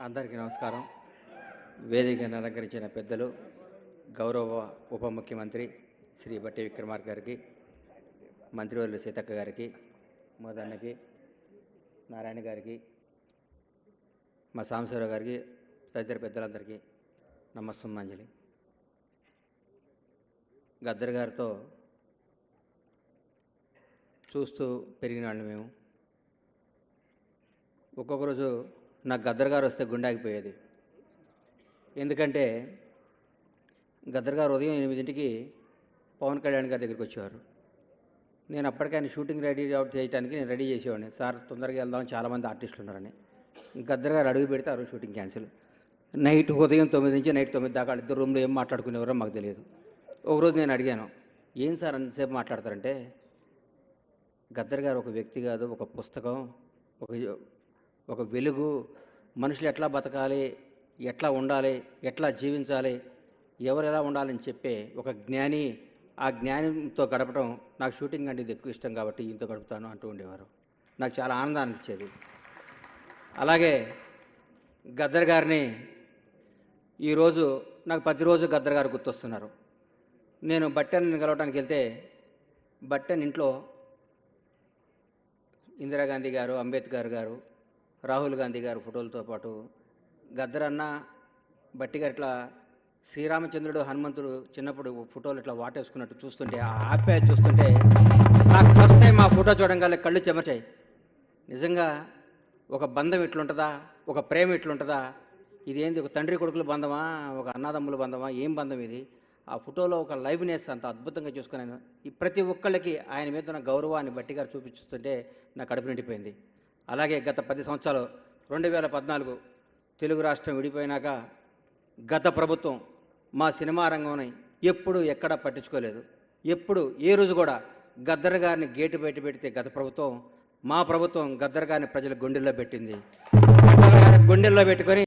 అందరికీ నమస్కారం. వేదికను అలంకరించిన పెద్దలు, గౌరవ ఉప ముఖ్యమంత్రి శ్రీ బట్టి విక్రమార్క గారికి, మంత్రివర్యులు సీతక్క గారికి, మోదన్నకి, నారాయణ గారికి, మా సాంబశివరావు గారికి, తదితర పెద్దలందరికీ నమస్సుమాంజలి. గద్దర్ గారితో చూస్తూ పెరిగిన వాళ్ళని మేము. ఒక్కొక్క రోజు నాకు గద్దర్ గారు వస్తే గుండె ఆగిపోయేది. ఎందుకంటే గద్దర్ గారు ఉదయం 8ంటికి పవన్ కళ్యాణ్ గారి దగ్గరికి వచ్చేవారు. నేను అప్పటికే ఆయన షూటింగ్ రెడీ అవుట్ చేయడానికి నేను రెడీ చేసేవాడిని. సార్ తొందరగా వెళ్దాం, చాలామంది ఆర్టిస్టులు ఉన్నారని. గద్దర్ గారు అడుగు పెడితే ఆ రోజు షూటింగ్ క్యాన్సిల్. ఉదయం 9 నుంచి నైట్ 9 దాకా ఇద్దరు రూమ్లో ఏం మాట్లాడుకునేవారో మాకు తెలియదు. ఒకరోజు నేను అడిగాను, ఏం సార్ అంతసేపు మాట్లాడతారంటే, గద్దర్ గారు ఒక వ్యక్తి కాదు, ఒక పుస్తకం, ఒక వెలుగు, మనుషులు ఎట్లా బతకాలి, ఎట్లా ఉండాలి, ఎట్లా జీవించాలి, ఎవరు ఎలా ఉండాలని చెప్పే ఒక జ్ఞాని. ఆ జ్ఞానంతో గడపడం నాకు షూటింగ్ అంటే ఇది ఎక్కువ ఇష్టం కాబట్టి ఈయనతో గడుపుతాను అంటూ ఉండేవారు. నాకు చాలా ఆనందాన్ని ఇచ్చేది. అలాగే గద్దర్ గారిని ఈరోజు నాకు ప్రతిరోజు గద్దర్ గారు గుర్తొస్తున్నారు. నేను బట్టెని కలవడానికి వెళ్తే బట్టెన్ ఇంట్లో ఇందిరాగాంధీ గారు, అంబేద్కర్ గారు, రాహుల్ గాంధీ గారు ఫోటోలతో పాటు గద్దర్ అన్న, బట్టి గారు ఇట్లా శ్రీరామచంద్రుడు, హనుమంతుడు చిన్నప్పుడు ఫోటోలు ఇట్లా వాటేసుకున్నట్టు చూస్తుంటే, ఆ ఆప్యాయత చూస్తుంటే నాకు ఫస్ట్ టైం ఆ ఫోటో చూడంగానే కళ్ళు చెమర్చాయి. నిజంగా ఒక బంధం ఇట్లుంటుందా, ఒక ప్రేమ ఇట్లుంటుందా, ఇదేంది ఒక తండ్రి కొడుకుల బంధమా, ఒక అన్నదమ్ముల బంధమా, ఏం బంధం ఇది? ఆ ఫోటోలో ఒక లైవ్నెస్ అంత అద్భుతంగా చూసుకున్నాను. ఈ ప్రతి ఒక్కళ్ళకి ఆయన మీద ఉన్న గౌరవాన్ని బట్టి గారు చూపిస్తుంటే నాకు కడుపు నిండిపోయింది. అలాగే గత 10 సంవత్సరాలు 2014 తెలుగు రాష్ట్రం విడిపోయినాక గత ప్రభుత్వం మా సినిమా రంగంని ఎప్పుడు ఎక్కడ పట్టించుకోలేదు. ఎప్పుడు ఏ రోజు కూడా గద్దర్ గారిని గేటు బయట పెడితే గత ప్రభుత్వం, మా ప్రభుత్వం గద్దర్ గారిని ప్రజల గుండెల్లో పెట్టింది. గుండెల్లో పెట్టుకొని